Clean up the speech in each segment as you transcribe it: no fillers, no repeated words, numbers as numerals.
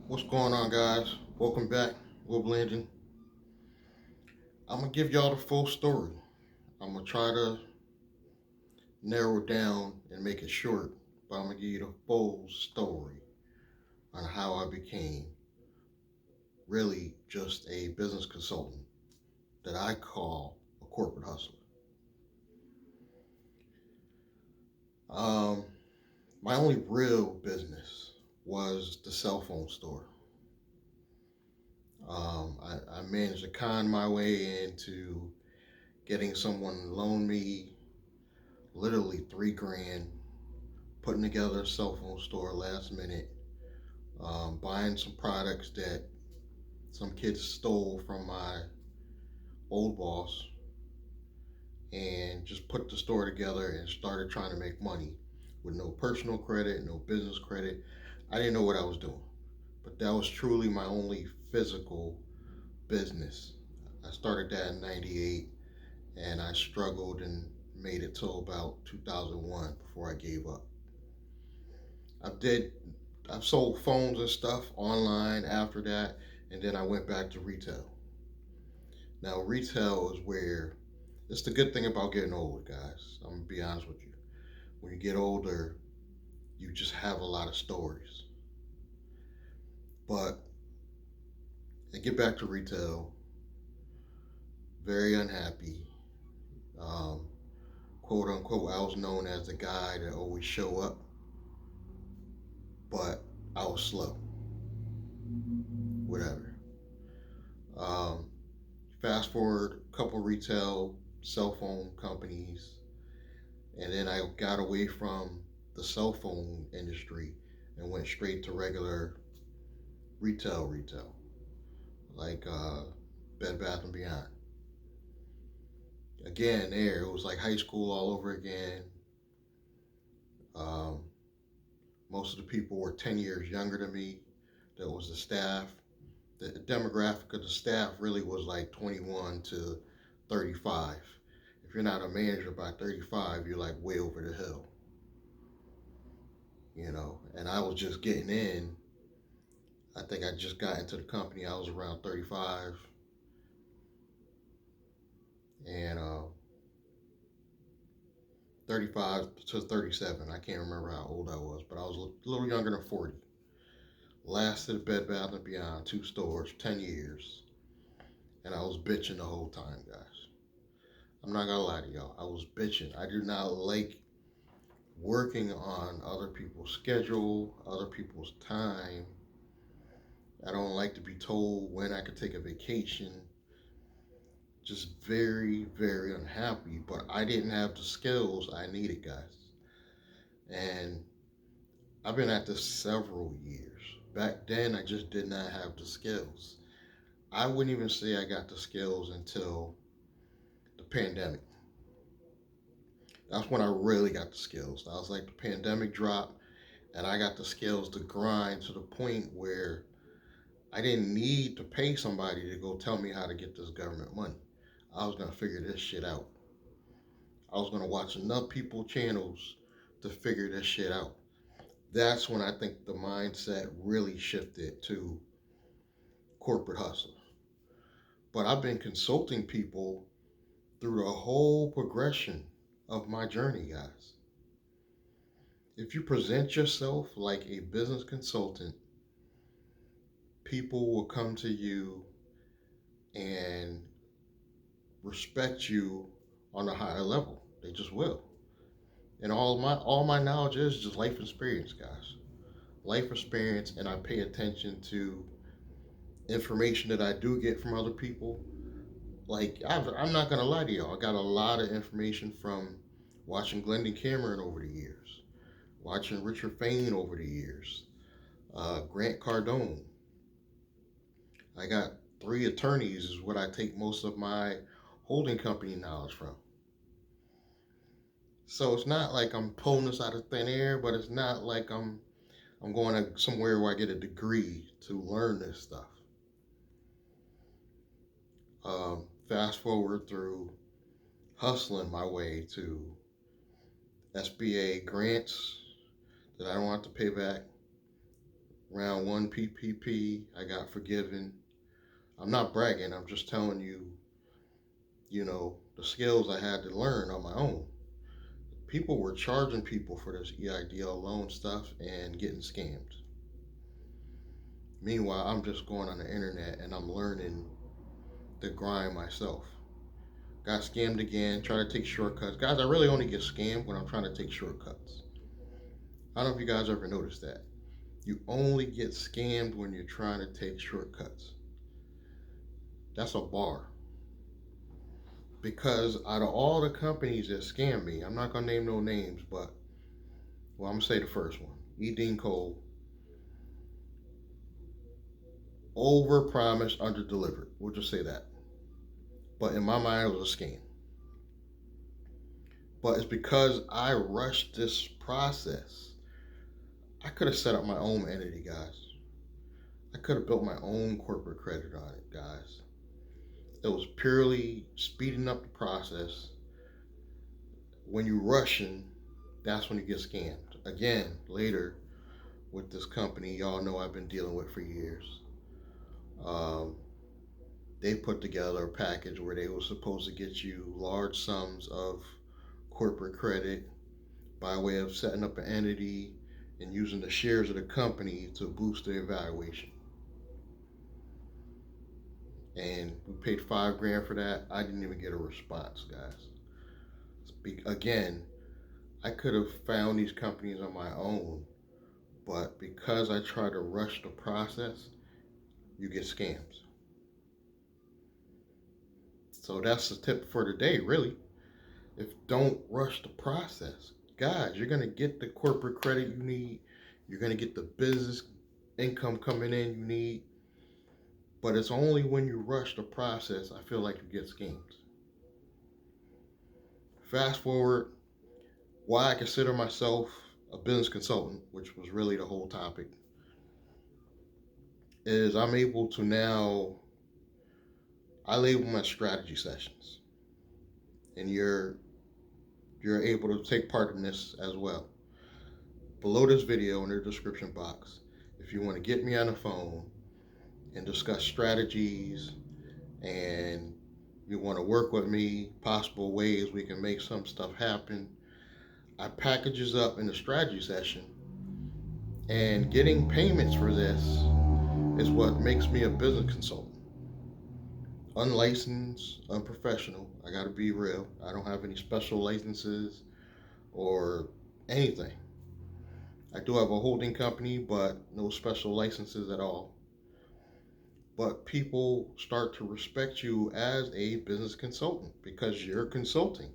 What's going on, guys? Welcome back. Will Blandon. I'm gonna give y'all the full story. I'm gonna try to narrow it down and make it short, but I'm gonna give you the full story on how I became really just a business consultant that I call a corporate hustler. Um, my only real business was the cell phone store. I managed to con my way into getting someone to loan me literally 3 grand, putting together a cell phone store last minute, buying some products that some kids stole from my old boss, and just put the store together and started trying to make money with no personal credit, no business credit. I didn't know what I was doing, but that was truly my only physical business. I started that in '98, and I struggled and made it till about 2001 before I gave up. I did I've sold phones and stuff online after that, and then I went back to retail. Now, retail is where it's the good thing about getting old, guys. I'm gonna be honest with you. When you get older, you just have a lot of stories. But I get back to retail, very unhappy. Um, Quote unquote, I was known as the guy that always show up, but I was slow. Whatever. Um, Fast forward a couple retail cell phone companies, and then I got away from the cell phone industry and went straight to regular retail, like Bed Bath and Beyond. Again, there it was like high school all over again. Um, Most of the people were 10 years younger than me. That was the staff. The demographic of the staff really was like 21 to 35. If you're not a manager by 35, you're like way over the hill, you know. And I was just getting in. I think I just got into the company. I was around 35, and 35 to 37. I can't remember how old I was, but I was a little younger than 40. Lasted at Bed Bath and Beyond, 2 stores, 10 years, and I was bitching the whole time, guys. I'm not gonna lie to y'all. I was bitching. I do not like working on other people's schedule, other people's time. I don't like to be told when I could take a vacation. Just very, very unhappy. But I didn't have the skills I needed, guys. And I've been at this several years. Back then, I just did not have the skills. I wouldn't even say I got the skills until the pandemic. That's when I really got the skills. I was like, the pandemic dropped, and I got the skills to grind to the point where I didn't need to pay somebody to go tell me how to get this government money. I was gonna figure this shit out. I was gonna watch enough people channels to figure this shit out. That's when I think the mindset really shifted to corporate hustle. But I've been consulting people through the whole progression of my journey, guys. If you present yourself like a business consultant, people will come to you and respect you on a higher level. They just will. And all my knowledge is just life experience, guys. Life experience, and I pay attention to information that I do get from other people. Like I'm not gonna lie to y'all, I got a lot of information from watching Glendon Cameron over the years, watching Richard Fain over the years, Grant Cardone. I got 3 attorneys is what I take most of my holding company knowledge from. So it's not like I'm pulling this out of thin air, but it's not like I'm going to somewhere where I get a degree to learn this stuff. Fast forward through hustling my way to SBA grants that I don't have to pay back, Round one PPP, I got forgiven. I'm not bragging, I'm just telling you, the skills I had to learn on my own. People were charging people for this EIDL loan stuff and getting scammed. Meanwhile, I'm just going on the internet and I'm learning the grind myself. Got scammed again, try to take shortcuts. Guys, I really only get scammed when I'm trying to take shortcuts. I don't know if you guys ever noticed that. You only get scammed when you're trying to take shortcuts. That's a bar. Because out of all the companies that scam me, I'm not going to name no names, but, well, I'm going to say the first one. E. Dean Cole. Over promised, under delivered. We'll just say that. But in my mind, it was a scam. But it's because I rushed this process. I could have set up my own entity, guys. I could have built my own corporate credit on it, guys. It was purely speeding up the process. When you're rushing, that's when you get scammed. Again, later with this company, y'all know I've been dealing with for years. They put together a package where they were supposed to get you large sums of corporate credit by way of setting up an entity and using the shares of the company to boost the evaluation. And we paid $5,000 for that. I didn't even get a response, guys. Again, I could have found these companies on my own, but because I try to rush the process, you get scams. So that's the tip for today, really. Don't rush the process. Guys, you're going to get the corporate credit you need. You're going to get the business income coming in you need. But it's only when you rush the process, I feel like you get scammed. Fast forward, why I consider myself a business consultant, which was really the whole topic, is I'm able to now, I label my strategy sessions. And you're able to take part in this as well. Below this video in the description box, if you want to get me on the phone and discuss strategies and you want to work with me, possible ways we can make some stuff happen, I packages up in the strategy session, and getting payments for this is what makes me a business consultant. Unlicensed, unprofessional, I gotta be real. I don't have any special licenses or anything. I do have a holding company, but no special licenses at all. But people start to respect you as a business consultant because you're consulting.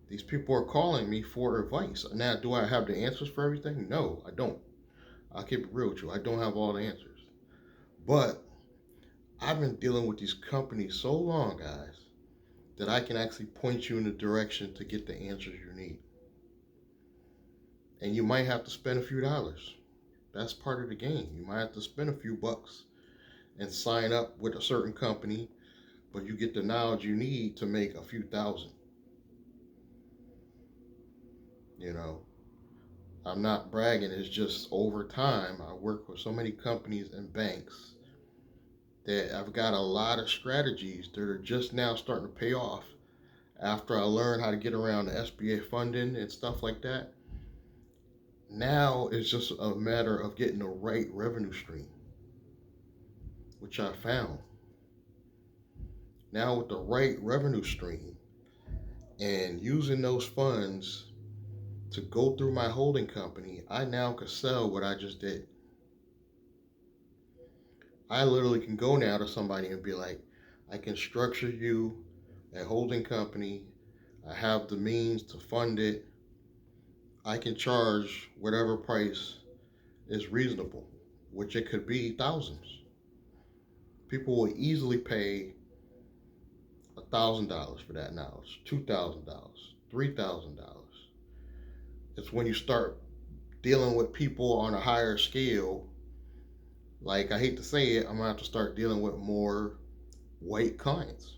These people are calling me for advice. Now, do I have the answers for everything? No, I don't. I'll keep it real with you. I don't have all the answers. But I've been dealing with these companies so long, guys, that I can actually point you in the direction to get the answers you need. And you might have to spend a few dollars. That's part of the game. You might have to spend a few bucks and sign up with a certain company, but you get the knowledge you need to make a few thousand. I'm not bragging. It's just over time, I work with so many companies and banks that I've got a lot of strategies that are just now starting to pay off after I learned how to get around the SBA funding and stuff like that. Now it's just a matter of getting the right revenue stream, which I found. Now with the right revenue stream and using those funds to go through my holding company, I now can sell what I just did. I literally can go now to somebody and be like, I can structure you a holding company. I have the means to fund it. I can charge whatever price is reasonable, which it could be thousands. People will easily pay $1,000 for that knowledge, $2,000, $3,000. It's when you start dealing with people on a higher scale, like I hate to say it, I'm gonna have to start dealing with more white clients.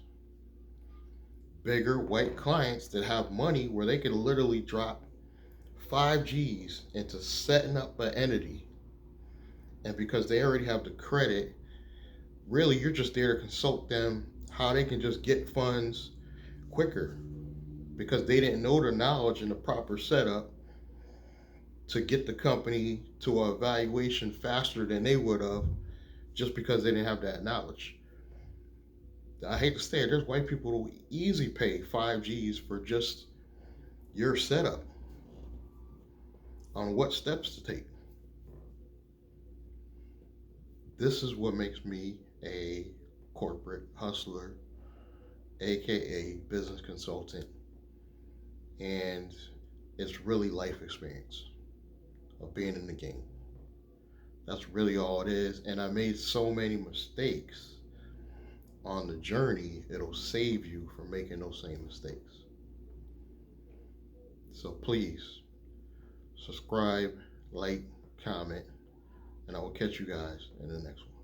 Bigger white clients that have money where they could literally drop 5 G's into setting up an entity And because they already have the credit, really you're just there to consult them how they can just get funds quicker, because they didn't know the knowledge and the proper setup to get the company to a valuation faster than they would have, just because they didn't have that knowledge. I hate to say it, there's white people who easy pay 5Gs for just your setup on what steps to take. This is what makes me a corporate hustler, aka business consultant, and it's really life experience of being in the game. That's really all it is. And I made so many mistakes on the journey, it'll save you from making those same mistakes. So please subscribe, like, comment, and I will catch you guys in the next one.